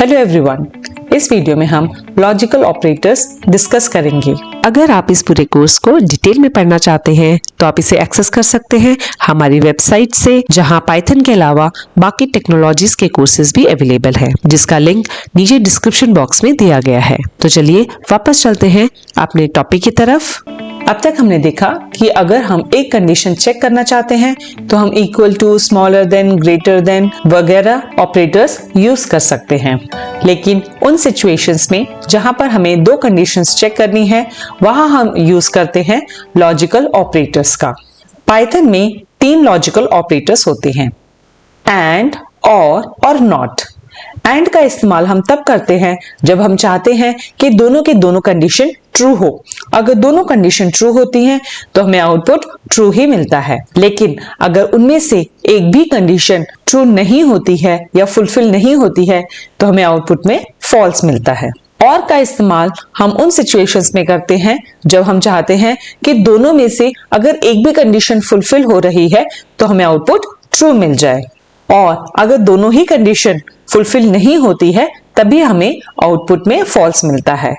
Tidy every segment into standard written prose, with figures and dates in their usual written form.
Hello everyone, इस video में हम लॉजिकल ऑपरेटर्स डिस्कस करेंगे। अगर आप इस पूरे कोर्स को डिटेल में पढ़ना चाहते हैं तो आप इसे एक्सेस कर सकते हैं हमारी वेबसाइट से, जहां पाइथन के अलावा बाकी टेक्नोलॉजीज के कोर्सेज भी अवेलेबल है, जिसका लिंक नीचे डिस्क्रिप्शन बॉक्स में दिया गया है। तो चलिए वापस चलते हैं अपने टॉपिक की तरफ। अब तक हमने देखा कि अगर हम एक कंडीशन चेक करना चाहते हैं तो हम equal to, smaller than, greater than वगैरह ऑपरेटर्स यूज कर सकते हैं। लेकिन उन सिचुएशंस में जहां पर हमें दो कंडीशंस चेक करनी है, वहां हम यूज करते हैं लॉजिकल ऑपरेटर्स का। पाइथन में 3 लॉजिकल ऑपरेटर्स होते हैं, एंड, और नॉट। एंड का इस्तेमाल हम तब करते हैं जब हम चाहते हैं कि दोनों के दोनों कंडीशन ट्रू हो। अगर दोनों कंडीशन ट्रू होती हैं तो हमें आउटपुट ट्रू ही मिलता है। लेकिन अगर उनमें से एक भी कंडीशन ट्रू नहीं होती है या फुलफिल नहीं होती है तो हमें आउटपुट में फॉल्स मिलता है। और का इस्तेमाल हम उन सिचुएशंस में करते हैं जब हम चाहते हैं कि दोनों में से अगर एक भी कंडीशन फुलफिल हो रही है तो हमें आउटपुट ट्रू मिल जाए, और अगर दोनों ही कंडीशन फुलफिल नहीं होती है तभी हमें आउटपुट में फॉल्स मिलता है।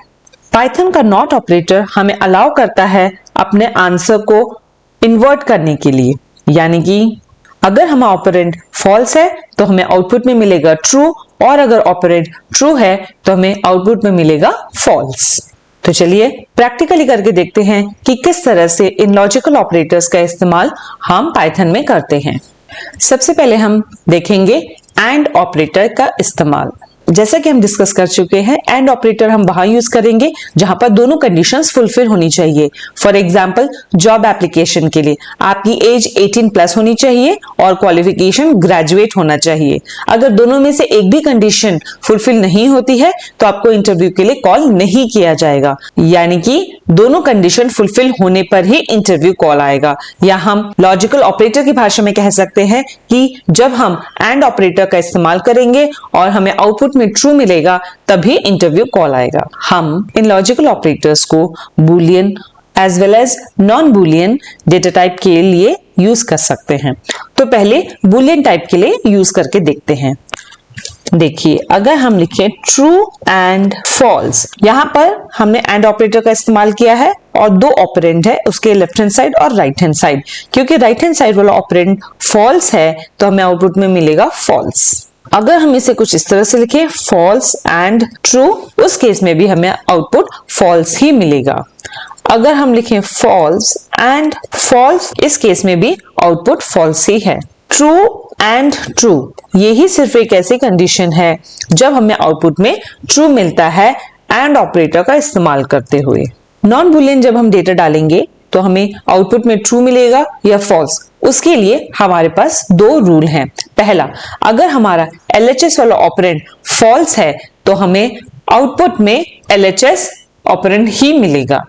पाइथन का नॉट ऑपरेटर हमें अलाउ करता है अपने आंसर को इन्वर्ट करने के लिए, यानी कि अगर हमारा ऑपरेंड फॉल्स है तो हमें आउटपुट में मिलेगा ट्रू, और अगर ऑपरेंड ट्रू है तो हमें आउटपुट में मिलेगा फॉल्स। तो चलिए प्रैक्टिकली करके देखते हैं कि किस तरह से इन लॉजिकल ऑपरेटर्स का इस्तेमाल हम पाइथन में करते हैं। सबसे पहले हम देखेंगे एंड ऑपरेटर का इस्तेमाल। जैसा कि हम डिस्कस कर चुके हैं, एंड ऑपरेटर हम वहां यूज करेंगे जहां पर दोनों कंडीशंस फुलफिल होनी चाहिए। फॉर एग्जांपल, जॉब एप्लीकेशन के लिए आपकी एज 18 प्लस होनी चाहिए और क्वालिफिकेशन ग्रेजुएट होना चाहिए। अगर दोनों में से एक भी कंडीशन फुलफिल नहीं होती है तो आपको इंटरव्यू के लिए कॉल नहीं किया जाएगा, यानी कि दोनों कंडीशन फुलफिल होने पर ही इंटरव्यू कॉल आएगा। या हम लॉजिकल ऑपरेटर की भाषा में कह सकते हैं कि जब हम एंड ऑपरेटर का इस्तेमाल करेंगे और हमें आउटपुट में ट्रू मिलेगा तभी इंटरव्यू कॉल आएगा। हम इन लॉजिकल ऑपरेटर्स को Boolean as well as non Boolean data type के लिए यूज कर सकते हैं। तो पहले बूलियन टाइप के लिए यूज करके देखते हैं। देखिए, अगर हम लिखें ट्रू एंड फॉल्स, यहां पर हमने एंड ऑपरेटर का इस्तेमाल किया है और 2 ऑपरेंड है, उसके लेफ्ट हैंड साइड और राइट हैंड साइड। क्योंकि राइट हैंड साइड वाला ऑपरेंड फॉल्स है तो हमें आउटपुट में मिलेगा फॉल्स। अगर हम इसे कुछ इस तरह से लिखें, फॉल्स एंड ट्रू, उस केस में भी हमें आउटपुट फॉल्स ही मिलेगा। अगर हम लिखें फॉल्स एंड फॉल्स, इस केस में भी आउटपुट फॉल्स ही है। ट्रू एंड ट्रू, यही सिर्फ एक ऐसी कंडीशन है जब हमें आउटपुट में ट्रू मिलता है एंड ऑपरेटर का इस्तेमाल करते हुए। नॉन बूलियन जब हम डेटा डालेंगे तो हमें आउटपुट में ट्रू मिलेगा या फॉल्स, उसके लिए हमारे पास 2 रूल हैं। पहला, अगर हमारा LHS वाला ऑपरेंड फॉल्स है तो हमें आउटपुट में LHS ऑपरेंड ही मिलेगा।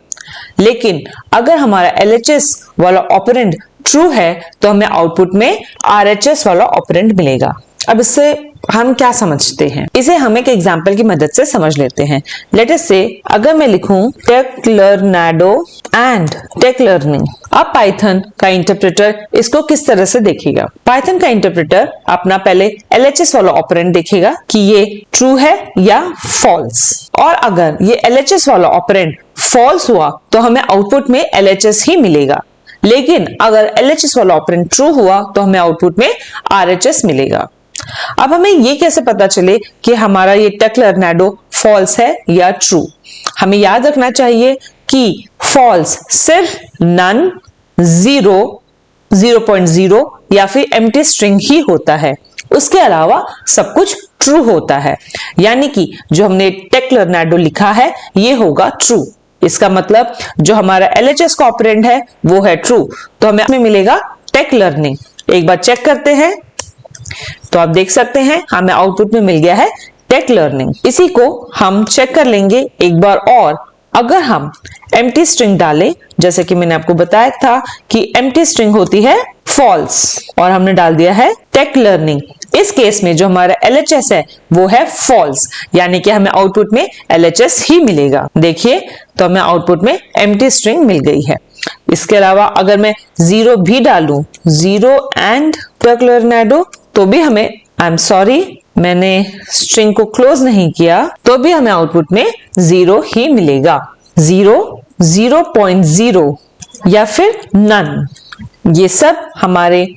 लेकिन अगर हमारा LHS वाला ऑपरेंड ट्रू है तो हमें आउटपुट में RHS वाला ऑपरेंड मिलेगा। अब इससे हम क्या समझते हैं, इसे हम एक एग्जाम्पल की मदद से समझ लेते हैं। लेट अस से, अगर मैं लिखूं टेक्लरनाडो एंड टेक्लर्निंग, अब पाइथन का इंटरप्रेटर इसको किस तरह से देखेगा? पाइथन का इंटरप्रेटर अपना पहले LHS वाला ऑपरेंड देखेगा कि ये ट्रू है या फॉल्स, और अगर ये LHS वाला ऑपरेंड फॉल्स हुआ तो हमें आउटपुट में LHS ही मिलेगा। लेकिन अगर LHS वाला ऑपरेंड ट्रू हुआ तो हमें आउटपुट में RHS मिलेगा। अब हमें ये कैसे पता चले कि हमारा ये टेक्लरनाडो फॉल्स है या ट्रू? हमें याद रखना चाहिए कि फॉल्स सिर्फ नन, 0, 0.0 या फिर एम्प्टी स्ट्रिंग ही होता है, उसके अलावा सब कुछ ट्रू होता है। यानी कि जो हमने टेक्लरनाडो लिखा है ये होगा ट्रू। इसका मतलब जो हमारा LHS का ऑपरेंड है वो है ट्रू, तो हमें मिलेगा टेक्लर्निंग। एक बार चेक करते हैं तो आप देख सकते हैं हमें आउटपुट में मिल गया है टेक्लर्निंग। इसी को हम चेक कर लेंगे एक बार और। अगर हम एम्प्टी स्ट्रिंग डालें, जैसे कि मैंने आपको बताया था कि एम्प्टी स्ट्रिंग होती है फॉल्स, और हमने डाल दिया है टेक्लर्निंग, इस केस में जो हमारा LHS है वो है फॉल्स, यानी कि हमें आउटपुट में LHS ही मिलेगा। देखिए, तो हमें आउटपुट में एम्प्टी स्ट्रिंग मिल गई है। इसके अलावा अगर मैं 0 भी डालूं, 0 एंड टेक्लरनाडो, तो भी हमें, आई एम सॉरी, मैंने स्ट्रिंग को क्लोज नहीं किया तो भी हमें आउटपुट में 0 ही मिलेगा। 0, 0.0 या फिर नन, ये सब हमारे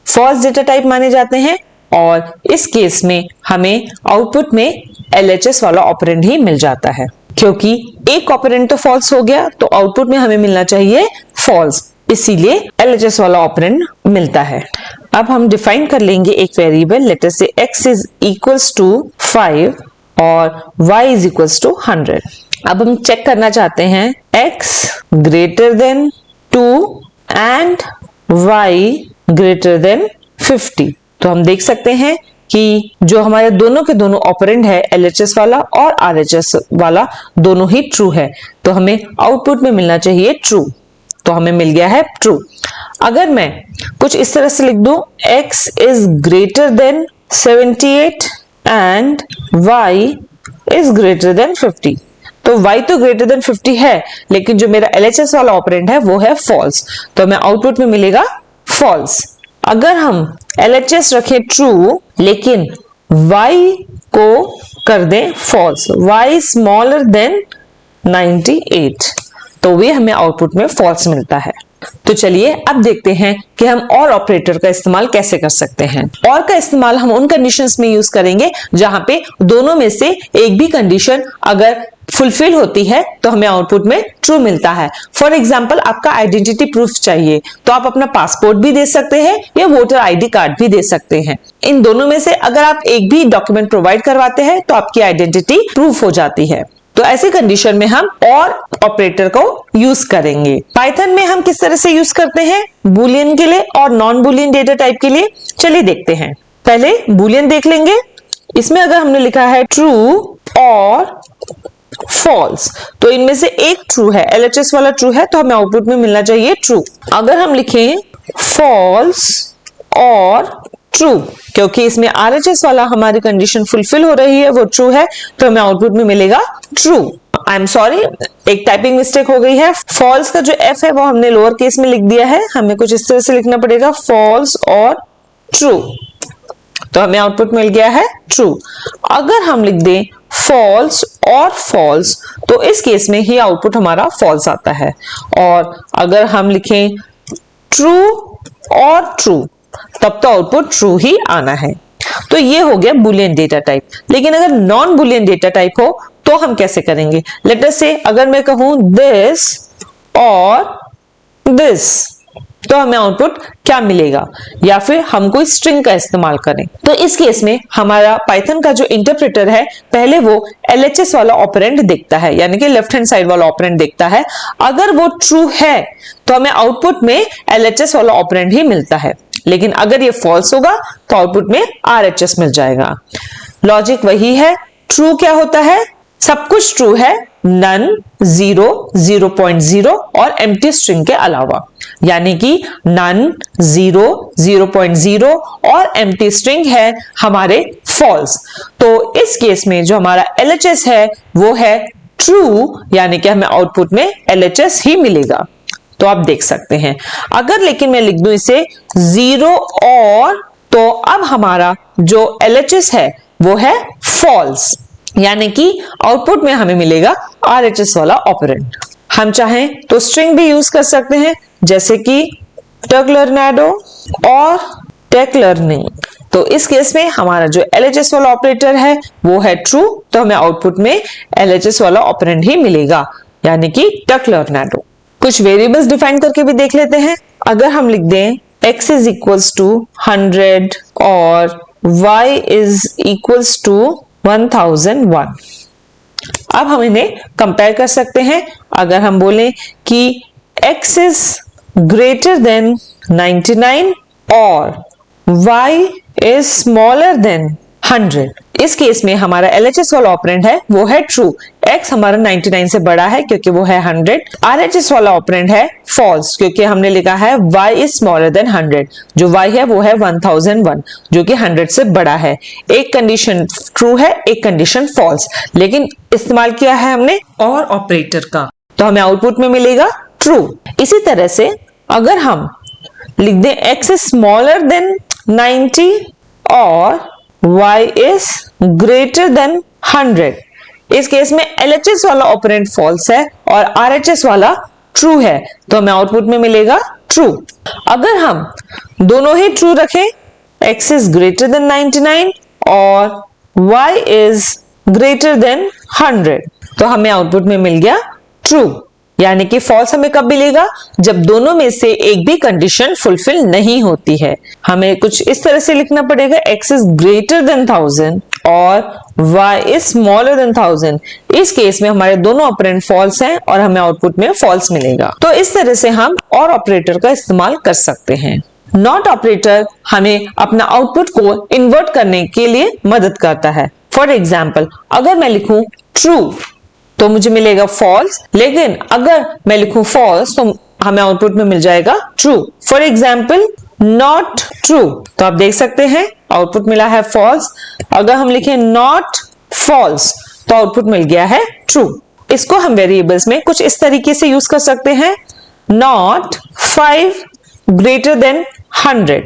फॉल्स डेटा टाइप माने जाते हैं और इस केस में हमें आउटपुट में LHS वाला ऑपरेंड ही मिल जाता है। क्योंकि एक ऑपरेंड तो फॉल्स हो गया तो आउटपुट में हमें मिलना चाहिए फॉल्स, इसीलिए LHS वाला ऑपरेंड मिलता है। अब हम डिफाइन कर लेंगे एक वेरिएबल, लेट अस से x इज इक्वल्स टू 5 और y इज इक्वल्स टू 100। अब हम चेक करना चाहते हैं x greater than 2 and y greater than 50। तो हम देख सकते हैं कि जो हमारे दोनों के दोनों ऑपरेंड है LHS वाला और RHS वाला दोनों ही ट्रू है, तो हमें आउटपुट में मिलना चाहिए ट्रू। तो हमें मिल गया है ट्रू। अगर मैं कुछ इस तरह से लिख दूं, x is greater than 78 and y is greater than 50, तो y तो ग्रेटर देन 50 है लेकिन जो मेरा LHS वाला ऑपरेंड है वो है फॉल्स, तो हमें आउटपुट में मिलेगा फॉल्स। अगर हम LHS रखें ट्रू लेकिन y को कर दें फॉल्स, y स्मॉलर देन 98, तो भी हमें आउटपुट में फॉल्स मिलता है। तो चलिए अब देखते हैं कि हम और ऑपरेटर का इस्तेमाल कैसे कर सकते हैं। और का इस्तेमाल हम उन कंडीशंस में यूज करेंगे जहां पे दोनों में से एक भी कंडीशन अगर फुलफिल होती है तो हमें आउटपुट में ट्रू मिलता है। फॉर एग्जाम्पल, आपका आइडेंटिटी प्रूफ चाहिए तो आप अपना पासपोर्ट भी दे सकते हैं या वोटर ID कार्ड भी दे सकते हैं। इन दोनों में से अगर आप एक भी डॉक्यूमेंट प्रोवाइड करवाते हैं तो आपकी आइडेंटिटी प्रूफ हो जाती है। तो ऐसी कंडीशन में हम और ऑपरेटर को यूज करेंगे। पाइथन में हम किस तरह से यूज करते हैं बुलियन के लिए और नॉन बुलियन डेटा टाइप के लिए, चलिए देखते हैं। पहले बुलियन देख लेंगे। इसमें अगर हमने लिखा है ट्रू और फॉल्स, तो इनमें से एक ट्रू है, LHS वाला ट्रू है, तो हमें आउटपुट में मिलना चाहिए ट्रू। अगर हम लिखें फॉल्स और ट्रू, क्योंकि इसमें RHS वाला हमारी कंडीशन फुलफिल हो रही है, वो ट्रू है, तो हमें आउटपुट में मिलेगा ट्रू। आई एम सॉरी, एक टाइपिंग मिस्टेक हो गई है। फॉल्स का जो F है वो हमने लोअर केस में लिख दिया है, हमें कुछ इस तरह से लिखना पड़ेगा फॉल्स और ट्रू, तो हमें आउटपुट मिल गया है ट्रू। अगर हम लिख दें फॉल्स और फॉल्स, तो इस केस में ही आउटपुट हमारा फॉल्स आता है। और अगर हम लिखें ट्रू और ट्रू, तब तो आउटपुट ट्रू ही आना है। तो ये हो गया बुलियन डेटा टाइप। लेकिन अगर नॉन बुलियन डेटा टाइप हो तो हम कैसे करेंगे? लेट अस से अगर मैं कहूं दिस और दिस, तो हमें आउटपुट क्या मिलेगा? या फिर हम कोई स्ट्रिंग का इस्तेमाल करें, तो इस केस में हमारा पाइथन का जो इंटरप्रेटर है पहले वो LHS वाला ऑपरेंड देखता है, यानी कि लेफ्ट हैंड साइड वाला ऑपरेंड देखता है। अगर वो ट्रू है तो हमें आउटपुट में LHS वाला ऑपरेंड ही मिलता है, लेकिन अगर ये फॉल्स होगा तो आउटपुट में RHS मिल जाएगा। लॉजिक वही है। ट्रू क्या होता है? सब कुछ ट्रू है, नन, 0, 0.0 और एम्प्टी स्ट्रिंग के अलावा, यानी कि नन, 0, 0.0 और एम्प्टी स्ट्रिंग है हमारे फॉल्स। तो इस केस में जो हमारा LHS है वो है ट्रू, यानी कि हमें आउटपुट में LHS ही मिलेगा। तो आप देख सकते हैं। अगर लेकिन मैं लिख दूं इसे 0 और, तो अब हमारा जो LHS है वो है फॉल्स, यानी कि आउटपुट में हमें मिलेगा RHS वाला ऑपरेंड। हम चाहें तो स्ट्रिंग भी यूज कर सकते हैं, जैसे कि टगलरनाडो और टेक लर्निंग। तो इस केस में हमारा जो LHS वाला ऑपरेटर है वो है ट्रू, तो हमें आउटपुट में LHS वाला ऑपरेंड ही मिलेगा, यानी कि टगलरनाडो। कुछ वेरिएबल्स डिफाइन करके भी देख लेते हैं। अगर हम लिख दें x इज इक्वल्स टू 100 और y इज इक्वल्स टू 1001, अब हम इन्हें कंपेयर कर सकते हैं। अगर हम बोलें कि x इज ग्रेटर देन 99 और y इज स्मॉलर देन 100, इस केस में हमारा LHS वाला ऑपरेंड है वो है ट्रू। x हमारा 99 से बड़ा है क्योंकि वो है 100। RHS वाला ऑपरेंड है फॉल्स, क्योंकि हमने लिखा है y इज स्मॉलर देन 100, जो y है वो है 1001, जो कि 100 से बड़ा है। एक कंडीशन ट्रू है, एक कंडीशन फॉल्स, लेकिन इस्तेमाल किया है हमने और ऑपरेटर का, तो हमें आउटपुट में मिलेगा ट्रू। इसी तरह से अगर हम लिख दें x इज स्मॉलर देन 90 और y is greater than 100। इस केस में LHS वाला ऑपरेंड फॉल्स है और RHS वाला ट्रू है, तो हमें आउटपुट में मिलेगा ट्रू। अगर हम दोनों ही ट्रू रखें, x is greater than 99 और y is greater than 100, तो हमें आउटपुट में मिल गया ट्रू। यानी कि फॉल्स हमें कब मिलेगा, जब दोनों में से एक भी कंडीशन फुलफिल नहीं होती है। हमें कुछ इस तरह से लिखना पड़ेगा, x is greater than 1000 और y is smaller than 1000। इस केस में हमारे दोनों ऑपरेंड फॉल्स हैं और हमें आउटपुट में फॉल्स मिलेगा। तो इस तरह से हम और ऑपरेटर का इस्तेमाल कर सकते हैं। नॉट ऑपरेटर हमें अपना आउटपुट को इन्वर्ट करने के लिए मदद करता है। फॉर एग्जाम्पल, अगर मैं लिखूं ट्रू तो मुझे मिलेगा फॉल्स, लेकिन अगर मैं लिखूं फॉल्स तो हमें आउटपुट में मिल जाएगा true. For example, not true, तो आप देख सकते हैं आउटपुट मिला है फॉल्स। अगर हम लिखें नॉट फॉल्स तो आउटपुट मिल गया है ट्रू। इसको हम वेरिएबल्स में कुछ इस तरीके से यूज कर सकते हैं, नॉट 5 ग्रेटर देन 100।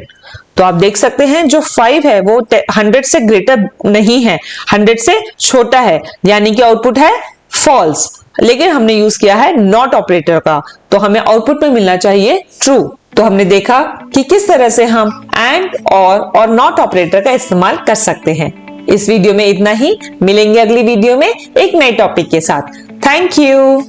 तो आप देख सकते हैं जो 5 है वो 100 से ग्रेटर नहीं है, 100 से छोटा है, यानी कि आउटपुट है फॉल्स। लेकिन हमने यूज किया है नॉट ऑपरेटर का, तो हमें आउटपुट में मिलना चाहिए ट्रू। तो हमने देखा कि किस तरह से हम एंड और नॉट ऑपरेटर का इस्तेमाल कर सकते हैं। इस वीडियो में इतना ही, मिलेंगे अगली वीडियो में एक नए टॉपिक के साथ। Thank you.